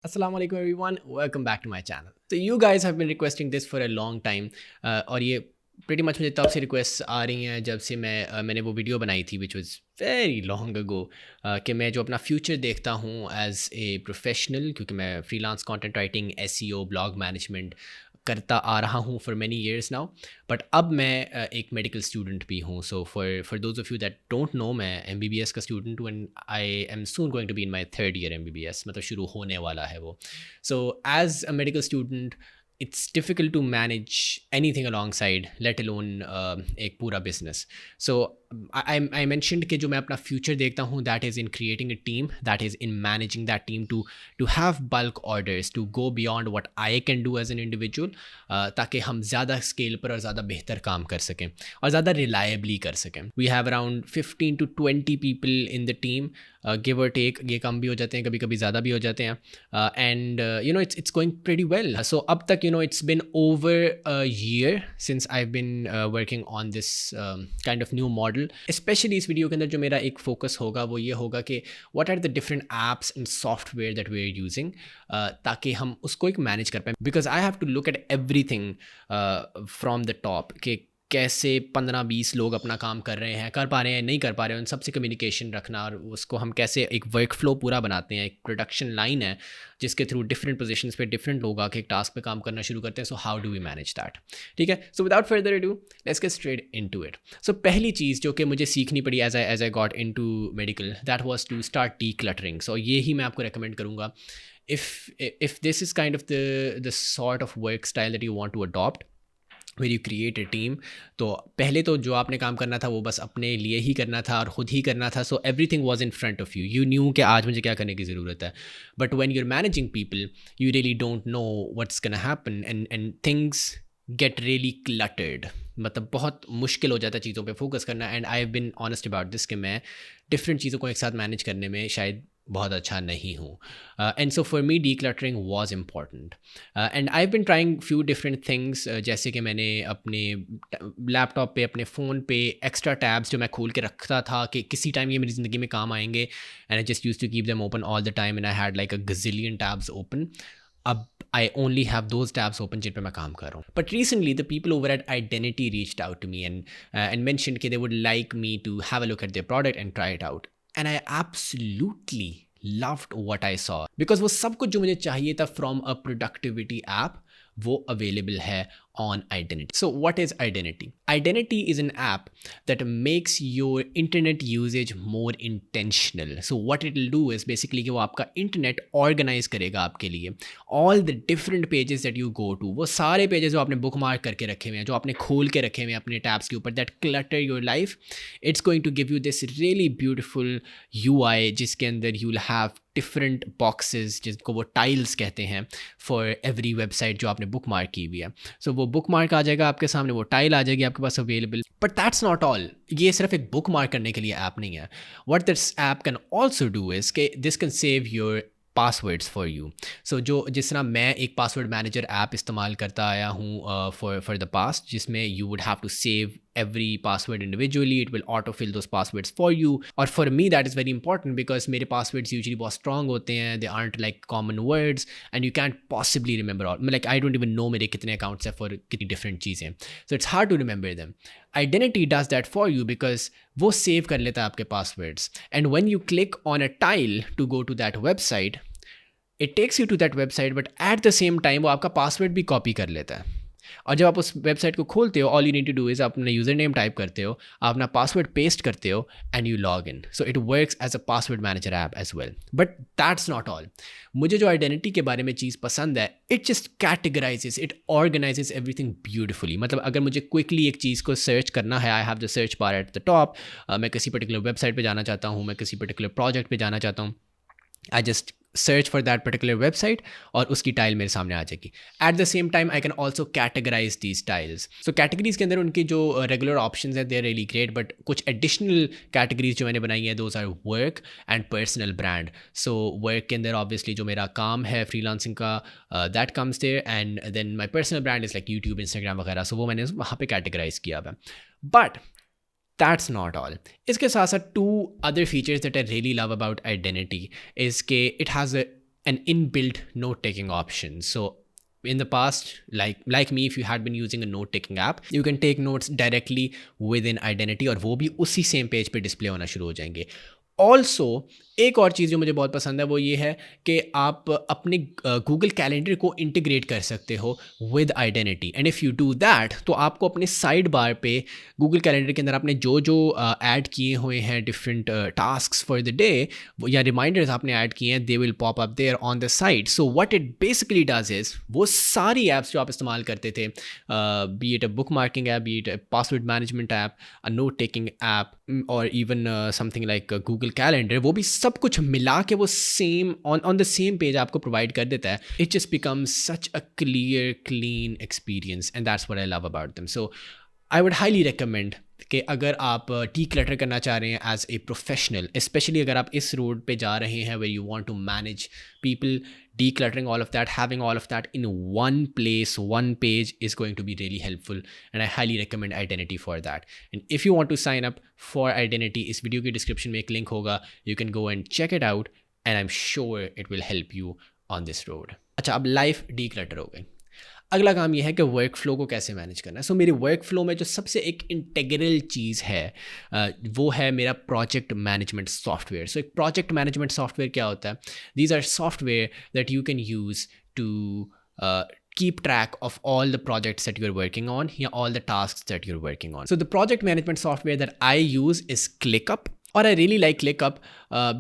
Assalamu alaikum everyone, welcome back to my channel. So you guys have been requesting this for a long time और ये pretty much मुझे तब से requests आ रही हैं जब से मैंने वो वीडियो बनाई थी which was very long ago कि मैं जो अपना फ्यूचर देखता हूँ एज ए प्रोफेशनल, क्योंकि मैं freelance content writing, SEO, blog management करता आ रहा हूँ for many years now. But अब मैं एक मेडिकल स्टूडेंट भी हूँ। So for those of you that don't know, मैं एमबीबीएस का स्टूडेंट हूँ and I am soon going to be in my third year MBBS, मतलब शुरू होने वाला है वो। So as a medical student it's difficult to manage anything alongside, let alone एक पूरा business. So I mentioned कि जो मैं अपना future देखता हूँ that is in creating a team, that is in managing that team to have bulk orders, to go beyond what I can do as an individual, ताकि हम ज़्यादा scale पर और ज़्यादा बेहतर काम कर सकें और ज़्यादा रिलायबली कर सकें। We have around 15 to 20 people in the team, give और टेक, ये कम भी हो जाते हैं, कभी कभी ज़्यादा भी हो जाते हैं, and you know it's going pretty well. So अब तक you know it's been over a year since I been working on this kind of new model. Specially इस वीडियो के अंदर जो मेरा एक फोकस होगा वो ये होगा कि what are the different apps and software that we are using, ताकि हम उसको एक मैनेज कर पाएँ, because I have to look at everything from the top कि कैसे 15-20 लोग अपना काम कर रहे हैं, कर पा रहे हैं, नहीं कर पा रहे हैं, उन सबसे कम्युनिकेशन रखना, और उसको हम कैसे एक वर्क फ्लो पूरा बनाते हैं। एक प्रोडक्शन लाइन है जिसके थ्रू डिफरेंट पोजीशंस पे डिफरेंट लोग आके एक टास्क पे काम करना शुरू करते हैं। So how do we manage that? ठीक है, so without further ado let's get straight into it. So पहली चीज़ जो कि मुझे सीखनी पड़ी as I got into medical, that was to start decluttering. So ये ही मैं आपको रेकमेंड करूँगा if this is kind of the sort of work style that you want to adopt, where you create a team। तो पहले तो जो आपने काम करना था वो बस अपने लिए ही करना था और ख़ुद ही करना था। So everything was in front of you, you knew कि आज मुझे क्या करने की ज़रूरत है। But when you are managing people you really don't know what's gonna happen and things get really cluttered. मतलब बहुत मुश्किल हो जाता है चीज़ों पे फोकस करना। And I have been honest about this कि मैं डिफरेंट चीज़ों को एक साथ मैनेज करने में शायद बहुत अच्छा नहीं हूँ। And so for me decluttering was important and I have been trying few different things. जैसे कि मैंने अपने लैपटॉप पे, अपने फ़ोन पे एक्स्ट्रा टैब्स जो मैं खोल के रखता था कि किसी टाइम ये मेरी ज़िंदगी में काम आएंगे, and I just use to keep them open all the time and I had like a gazillion tabs open. अब I only have those tabs open जिन पे मैं काम कर रहा हूँ। But recently the people over at Identity reached out to me and mentioned कि they would like me to have a look at their product and try it out. And I absolutely loved what I saw, because वो सब कुछ जो मुझे चाहिए था from a productivity app वो available है on Identity. So what is Identity? Identity is an app that makes your internet usage more intentional. So what it will do is basically कि वो आपका internet organize करेगा आपके लिए। All the different pages that you go to, वो सारे pages जो आपने bookmark करके रखे हुए हैं, जो आपने खोल के रखे हुए हैं अपने tabs के ऊपर, that clutter your life, it's going to give you this really beautiful UI जिसके अंदर you'll have different boxes जिसको वो tiles कहते हैं for every website जो आपने bookmark की हुई है। So वो बुक मार्क आ जाएगा आपके सामने, वो टाइल आ जाएगी आपके पास available. But that's not all, ये सिर्फ एक बुक मार्क करने के लिए ऐप नहीं है। What this app can also do is के this can save your passwords for you. So जिस तरह मैं एक पासवर्ड मैनेजर ऐप इस्तेमाल करता आया हूँ फॉर द पास्ट, जिसमें you would have to save every password individually, it will autofill those passwords for you, और for me that is very important because मेरे passwords usually बहुत strong होते हैं, they aren't like common words and you can't possibly remember all, like I don't even know मेरे कितने accounts हैं for कितनी different चीज़ें, so it's hard to remember them. Identity does that for you because वो save कर लेता है आपके passwords, and when you click on a tile to go to that website, it takes you to that website, but at the same time वो आपका password भी copy कर लेता है। और जब आप उस वेबसाइट को खोलते हो, all you need to do is आप अपना यूज़र नेम टाइप करते हो, आप अपना पासवर्ड पेस्ट करते हो and you log in. So it works as a password manager app as well. But that's not all. मुझे जो आइडेंटिटी के बारे में चीज़ पसंद है, it just categorises, it organises everything beautifully. मतलब अगर मुझे क्विकली एक चीज़ को सर्च करना है, I have the search bar at the top, मैं किसी पर्टिकुलर वेबसाइट पर जाना चाहता हूँ, मैं किसी पर्टिकुलर प्रोजेक्ट पर जाना चाहता हूँ, I just search for that particular website और उसकी टाइल मेरे सामने आ जाएगी। At the same time I can also categorise these tiles. So categories के अंदर उनकी जो रेगुलर ऑप्शन है they are really great, but कुछ एडिशनल कैटेगरीज जो मैंने बनाई है those are work and personal brand. So work के अंदर ऑब्वियसली जो मेरा काम है फ्रीलांसिंग का, that comes there, and then my personal brand is like YouTube, Instagram वगैरह। सो वो मैंने वहाँ पे कैटेगराइज किया हुआ है। But that's not all. इसके साथ साथ two other features that I really love about Identity is कि it has a an inbuilt note taking option. So in the past, like me, if you had been using a note taking app, you can take notes directly within Identity और वो भी उसी same page पे display होना शुरू हो जाएंगे. Also एक और चीज़ जो मुझे बहुत पसंद है वो ये है कि आप अपने गूगल कैलेंडर को इंटीग्रेट कर सकते हो with identity. And if you do that तो आपको अपने साइड बार पे गूगल कैलेंडर के अंदर आपने जो जो ऐड किए हुए हैं different tasks for the day या रिमाइंडर्स आपने ऐड किए हैं, they will pop up there on the side. So what it basically does is वो सारी ऐप्स जो आप इस्तेमाल करते थे, be it a bookmarking app, be it a password management app, a note taking app और even something like Google calendar, वो भी सब कुछ मिला के वो same on the same page आपको प्रोवाइड कर देता है. It just becomes such a clear clean experience and that's what I love about them. So I would highly recommend कि अगर आप डीक्लटर करना चाह रहे हैं एज ए प्रोफेशनल, स्पेशली अगर आप इस रोड पे जा रहे हैं where you want to manage people, decluttering all of that, having all of that in one place, one page is going to be really helpful, and I highly recommend Identity for that. And if you want to sign up for Identity, इस video की description में एक link होगा, you can go and check it out and I'm sure it will help you on this road. अच्छा, अब life declutter हो गई. अगला काम यह है कि वर्क फ्लो को कैसे मैनेज करना है. सो मेरी वर्क फ्लो में जो सबसे एक इंटीग्रल चीज़ है वो है मेरा प्रोजेक्ट मैनेजमेंट सॉफ्टवेयर. सो एक प्रोजेक्ट मैनेजमेंट सॉफ्टवेयर क्या होता है? These are software that you can use to keep track of all the projects that you're working on, yeah, all the tasks that you're working on. So the project management software that I use is ClickUp. और I really like ClickUp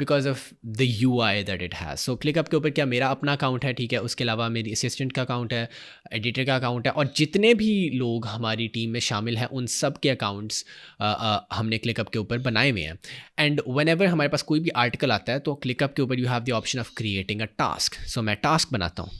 because of the UI that it has. So ClickUp के ऊपर क्या मेरा अपना account है, ठीक है, उसके अलावा मेरी असिस्टेंट का अकाउंट है, एडिटर का अकाउंट है, और जितने भी लोग हमारी टीम में शामिल हैं उन सब के अकाउंट्स हमने ClickUp के ऊपर बनाए हुए हैं. एंड व्हेनेवर हमारे पास कोई भी आर्टिकल आता है तो ClickUp के ऊपर you have the option of creating a task. So मैं टास्क बनाता हूँ.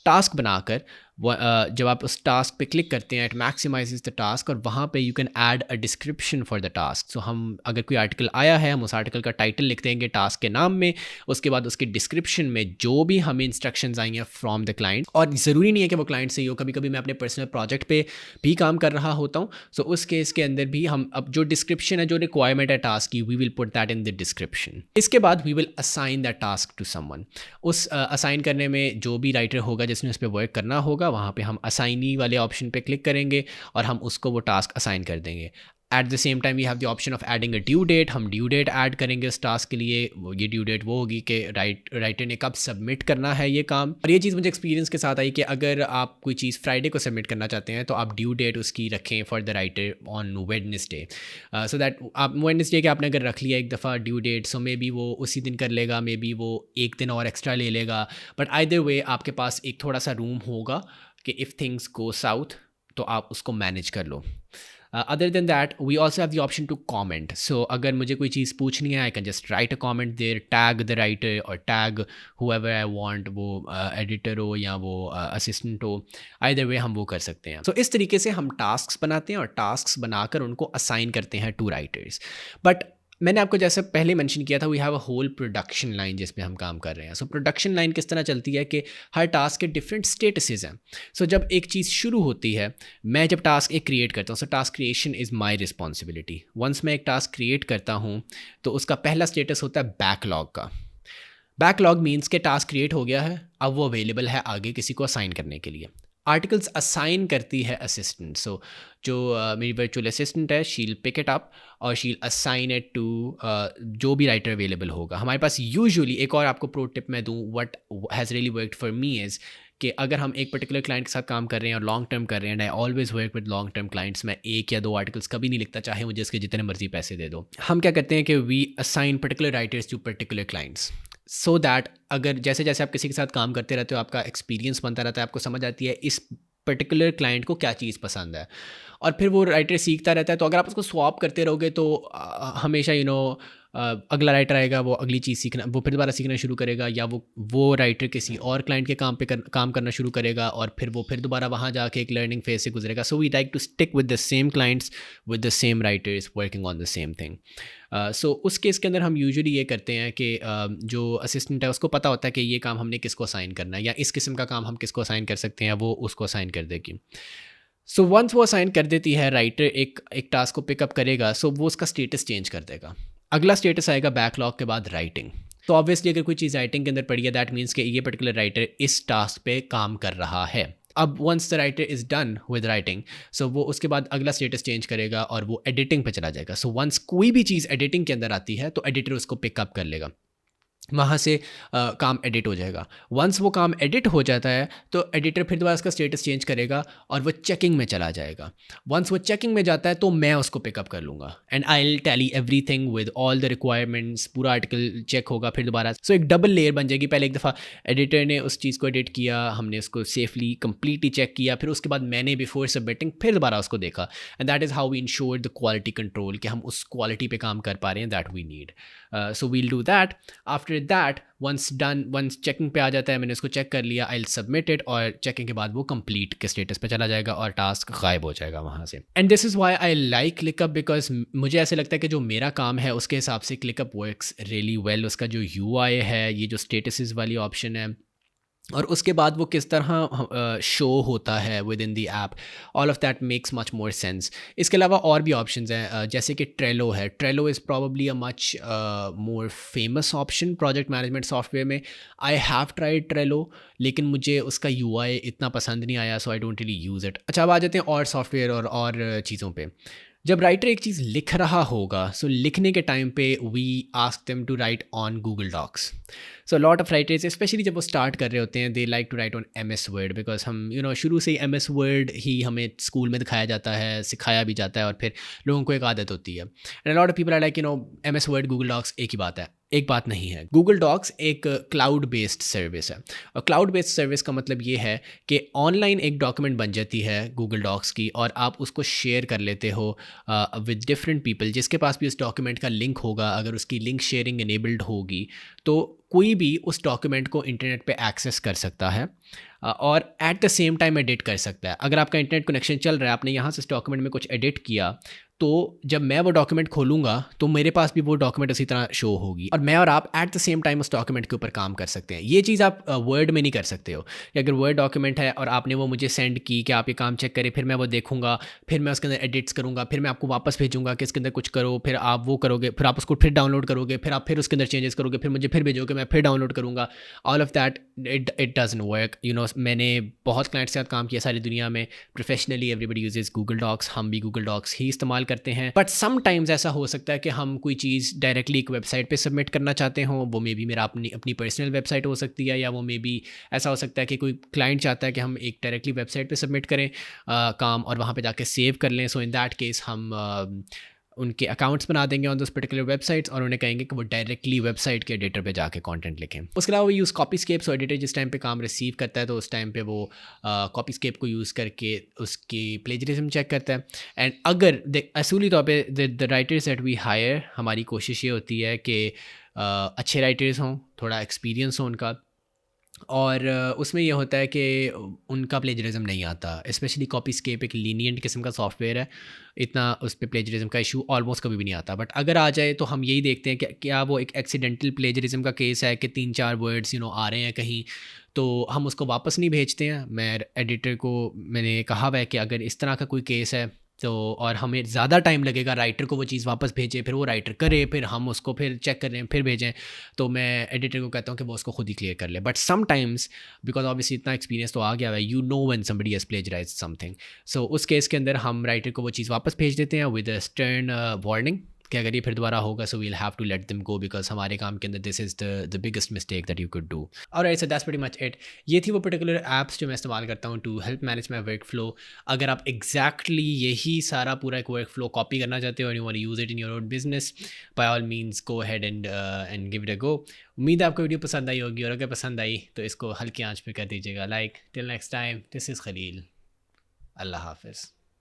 टास्क बनाकर जब आप उस टास्क पे क्लिक करते हैं, इट मैक्सिमाइजेस द टास्क, और वहाँ पे you can add a description for the task. So हम अगर कोई आर्टिकल आया है, हम उस आर्टिकल का टाइटल लिख देंगे टास्क के नाम में, उसके बाद उसके डिस्क्रिप्शन में जो भी हमें इंस्ट्रक्शंस आई हैं फ्रॉम द क्लाइंट, और ज़रूरी नहीं है कि वो क्लाइंट से ही हो, कभी कभी मैं अपने पर्सनल प्रोजेक्ट पे भी काम कर रहा होता हूँ. सो उस केस के अंदर भी हम अब जो डिस्क्रिप्शन है, जो रिक्वायरमेंट है टास्क की, we will put that in the description. इसके बाद we will assign that task to someone. उस असाइन करने में जो भी राइटर होगा जिसने उस पर वर्क करना होगा, वहाँ पे हम असाइनी वाले ऑप्शन पे क्लिक करेंगे और हम उसको वो टास्क असाइन कर देंगे. At the same time we have the option of adding a due date. हम ड्यू डेट ऐड करेंगे उस टास्क के लिए. ये ड्यू डेट वो होगी कि राइटर ने कब सबमिट करना है ये काम. और ये चीज़ मुझे एक्सपीरियंस के साथ आई कि अगर आप कोई चीज़ फ्राइडे को सबमिट करना चाहते हैं तो आप ड्यू डेट उसकी रखें for the writer on Wednesday, so that आप वेडनेसडे के आपने अगर रख लिया एक दफ़ा due date, so maybe वो उसी दिन कर लेगा, मे बी वो एक दिन और एक्स्ट्रा ले लेगा, बट आइदर वे आपके पास एक थोड़ा सा रूम होगा कि इफ़ थिंग्स गो साउथ तो आप उसको मैनेज कर लो. Other than that we also have the option to comment. So अगर मुझे कोई चीज़ पूछनी है, I can just write a comment there, tag the writer और टैग हुएवर आई वांट, वो एडिटर हो या वो असिस्टेंट हो, आइदर वे हम वो कर सकते हैं. सो इस तरीके से हम टास्क्स बनाते हैं और टास्क्स बनाकर उनको असाइन करते हैं टू राइटर्स. बट मैंने आपको जैसे पहले मेंशन किया था, we have a whole production line जिसमें हम काम कर रहे हैं. सो प्रोडक्शन लाइन किस तरह चलती है कि हर टास्क के डिफरेंट स्टेटसेस हैं. सो जब एक चीज़ शुरू होती है, मैं जब टास्क एक क्रिएट करता हूँ, so task creation is my responsibility. Once मैं एक टास्क क्रिएट करता हूँ तो उसका पहला स्टेटस होता है बैकलॉग का. बैकलॉग मीन्स के टास्क क्रिएट हो गया है, अब वो अवेलेबल है आगे किसी को असाइन करने के लिए. आर्टिकल्स असाइन करती है असिस्टेंट. सो जो मेरी वर्चुअल असिस्टेंट है, शील पिक इट अप और शील असाइन इट टू जो भी राइटर अवेलेबल होगा. हमारे पास यूजुअली एक और आपको प्रो टिप मैं दूँ, what has really worked for me is कि अगर हम एक पर्टिकुलर क्लाइंट के साथ काम कर रहे हैं और लॉन्ग टर्म कर रहे हैं, and I always work with long term clients, मैं एक या दो आर्टिकल्स कभी नहीं लिखता, चाहे मुझे इसके जितने मर्जी पैसे दे दो. हम क्या करते हैं कि we assign particular writers to particular clients, so that अगर जैसे जैसे आप किसी के साथ काम करते रहते हो, आपका एक्सपीरियंस बनता रहता है, आपको समझ आती है इस पर्टिकुलर क्लाइंट को क्या चीज़ पसंद है, और फिर वो राइटर सीखता रहता है. तो अगर आप उसको स्वैप करते रहोगे तो हमेशा अगला राइटर आएगा, वो अगली चीज़ सीखना, वो फिर दोबारा सीखना शुरू करेगा, या वो राइटर किसी और क्लाइंट के काम पे काम करना शुरू करेगा, और फिर वो फिर दोबारा वहाँ जाके एक लर्निंग फेज से गुजरेगा. So we like to stick with the same clients with the same writers working on the same thing. So उस केस के अंदर हम यूजुअली ये करते हैं कि जो असिस्टेंट है उसको पता होता है कि ये काम हमने किसको असाइन करना है, या इस किस्म का काम हम किसको असाइन कर सकते हैं, वो उसको असाइन कर देगी. सो वंस वो असाइन कर देती है, राइटर एक टास्क को पिकअप करेगा, सो वो उसका स्टेटस चेंज कर देगा. अगला स्टेटस आएगा बैकलॉग के बाद राइटिंग. तो ऑब्वियसली अगर कोई चीज़ राइटिंग के अंदर पड़ी है दैट मीन्स कि ये पर्टिकुलर राइटर इस टास्क पे काम कर रहा है। अब once the writer is done with writing, so वो उसके बाद अगला स्टेटस चेंज करेगा और वो एडिटिंग पे चला जाएगा। सो वंस कोई भी चीज़ एडिटिंग के अंदर आती है तो एडिटर उसको पिकअप कर लेगा, वहाँ से काम एडिट हो जाएगा। वंस वो काम एडिट हो जाता है तो एडिटर फिर दोबारा उसका स्टेटस चेंज करेगा और वो चेकिंग में चला जाएगा। वंस वो चेकिंग में जाता है तो मैं उसको पिकअप कर लूँगा and I will tally everything with all the requirements, पूरा आर्टिकल चेक होगा फिर दोबारा। सो एक डबल लेयर बन जाएगी। पहले एक दफ़ा एडिटर ने उस चीज़ को एडिट किया, हमने उसको सेफली कम्प्लीटली चेक किया, फिर उसके बाद मैंने बिफोर सबमिटिंग फिर दोबारा उसको देखा and that is how we ensure the quality control कि हम उस क्वालिटी पे काम कर पा रहे हैं that we need. So we'll do that. After that once done, once checking पे आ जाता है, मैंने उसको चेक कर लिया, आई विल सबमिट इट और चेकिंग के बाद वो कंप्लीट के स्टेटस पे चला जाएगा और टास्क गायब हो जाएगा वहाँ से। And this is why I like ClickUp, because मुझे ऐसे लगता है कि जो मेरा काम है उसके हिसाब से क्लिकअप वर्क्स रियली वेल। उसका जो UI है, ये जो स्टेटसेस वाली ऑप्शन है और उसके बाद वो किस तरह शो होता है with in the app, all of that makes much more sense. इसके अलावा और भी ऑप्शंस हैं, जैसे कि ट्रेलो है। Trello is probably a much more famous option project management software में। आई हैव ट्राइड ट्रेलो, लेकिन मुझे उसका UI इतना पसंद नहीं आया, so I don't really use it. अच्छा, अब आ जाते हैं और सॉफ्टवेयर और चीज़ों पे। जब राइटर एक चीज़ लिख रहा होगा, सो लिखने के टाइम पे we ask them to write on Google docs. So lot of writers, specially जब वो स्टार्ट कर रहे होते हैं, they like to write on MS word, because हम शुरू से ही MS वर्ड ही हमें स्कूल में दिखाया जाता है, सिखाया भी जाता है और फिर लोगों को एक आदत होती है। And lot of people are like MS word Google docs एक ही बात है। एक बात नहीं है। गूगल डॉक्स एक क्लाउड बेस्ड सर्विस है और क्लाउड बेस्ड सर्विस का मतलब ये है कि ऑनलाइन एक डॉक्यूमेंट बन जाती है गूगल डॉक्स की और आप उसको शेयर कर लेते हो विद डिफरेंट पीपल। जिसके पास भी उस डॉक्यूमेंट का लिंक होगा, अगर उसकी लिंक शेयरिंग इनेबल्ड होगी तो कोई भी उस डॉक्यूमेंट को इंटरनेट पे एक्सेस कर सकता है और eight the same time edit कर सकता है। अगर आपका इंटरनेट कनेक्शन चल रहा है, आपने यहाँ से इस डॉक्यूमेंट में कुछ एडिट किया, तो जब मैं वो डॉक्यूमेंट खोलूँगा तो मेरे पास भी वो डॉक्यूमेंट उसी तरह शो होगी और मैं और आप एट द सेम टाइम उस डॉक्यूमेंट के ऊपर काम कर सकते हैं। ये चीज़ आप वर्ड में नहीं कर सकते हो कि अगर वर्ड डॉक्यूमेंट है और आपने वो मुझे सेंड की कि आप ये काम चेक करें, फिर मैं वो देखूंगा, फिर मैं उसके अंदर एडिट्स करूँगा, फिर मैं आपको वापस भेजूँगा कि इसके अंदर कुछ करो, फिर आप वो करोगे, फिर आप उसको फिर डाउनलोड करोगे, फिर आप फिर उसके अंदर चेंजेस करोगे, फिर मुझे फिर भेजोगे, मैं फिर डाउनलोड करूँगा। All of that it doesn't work. मैंने बहुत क्लाइंट्स के साथ काम किया सारी दुनिया में। Professionally everybody uses Google docs, हम भी गूगल डॉक्स ही इस्तेमाल करते हैं। बट समटाइम्स ऐसा हो सकता है कि हम कोई चीज़ डायरेक्टली एक वेबसाइट पे सबमिट करना चाहते हों। वो मे बी मेरा अपनी पर्सनल वेबसाइट हो सकती है, या वो मे बी ऐसा हो सकता है कि कोई क्लाइंट चाहता है कि हम एक डायरेक्टली वेबसाइट पे सबमिट करें काम और वहाँ पे जाके सेव कर लें। सो इन दैट केस हम उनके अकाउंट्स बना देंगे ऑन दोस पर्टिकुलर वेबसाइट्स और उन्हें कहेंगे कि वो डायरेक्टली वेबसाइट के एडिटर पे जाके कंटेंट लिखें। उसके अलावा वो यूज़ कॉपीस्केप। सो एडिटर जिस टाइम पे काम रिसीव करता है तो उस टाइम पे वो कॉपीस्केप को यूज़ करके उसकी प्लेजरिज्म चेक करता है। एंड अगर असूली तौर पे the writers that we hire, हमारी कोशिश ये होती है कि अच्छे राइटर्स हों, थोड़ा एक्सपीरियंस हो उनका, और उसमें ये होता है कि उनका प्लेजरिज्म नहीं आता। स्पेशली कॉपीस्केप एक लीनियंट किस्म का सॉफ्टवेयर है, इतना उस पर प्लेजरिज्म का इशू ऑलमोस्ट कभी भी नहीं आता। बट अगर आ जाए तो हम यही देखते हैं कि क्या वो एक एक्सीडेंटल प्लेजरिज्म का केस है कि 3-4 वर्ड्स आ रहे हैं कहीं, तो हम उसको वापस नहीं भेजते हैं। मैं एडिटर को मैंने कहा हुआ है कि अगर इस तरह का कोई केस है तो, और हमें ज़्यादा टाइम लगेगा राइटर को वो चीज़ वापस भेजे, फिर वो राइटर करे, फिर हम उसको फिर चेक करें, फिर भेजें, तो मैं एडिटर को कहता हूँ कि वो उसको खुद ही क्लियर कर ले। बट समटाइम्स बिकॉज ऑब्वियसली इतना एक्सपीरियंस तो आ गया है, व्हेन समबडी हैज़ प्लेजराइज्ड समथिंग, सो उस केस के अंदर हम राइटर को वो चीज़ वापस भेज देते हैं विद अ स्टर्न वार्निंग कि अगर ये फिर दोबारा होगा so we'll have to let them go, because हमारे काम के अंदर this is the biggest mistake that you could do. Alright, so that's pretty much it. ये थी वो पर्टिकुलर ऐप्स जो मैं इस्तेमाल करता हूँ to help manage my work flow. अगर आप एग्जैक्टली यही सारा पूरा एक वर्क फ्लो कॉपी करना चाहते हो और you want to use it in your own business, by all means go ahead and give it a go. उम्मीद है आपको वीडियो पसंद आई होगी, और अगर पसंद आई तो इसको हल्की आंच पे कर दीजिएगा like. Till next time, this is Khalil, अल्लाह हाफिज़।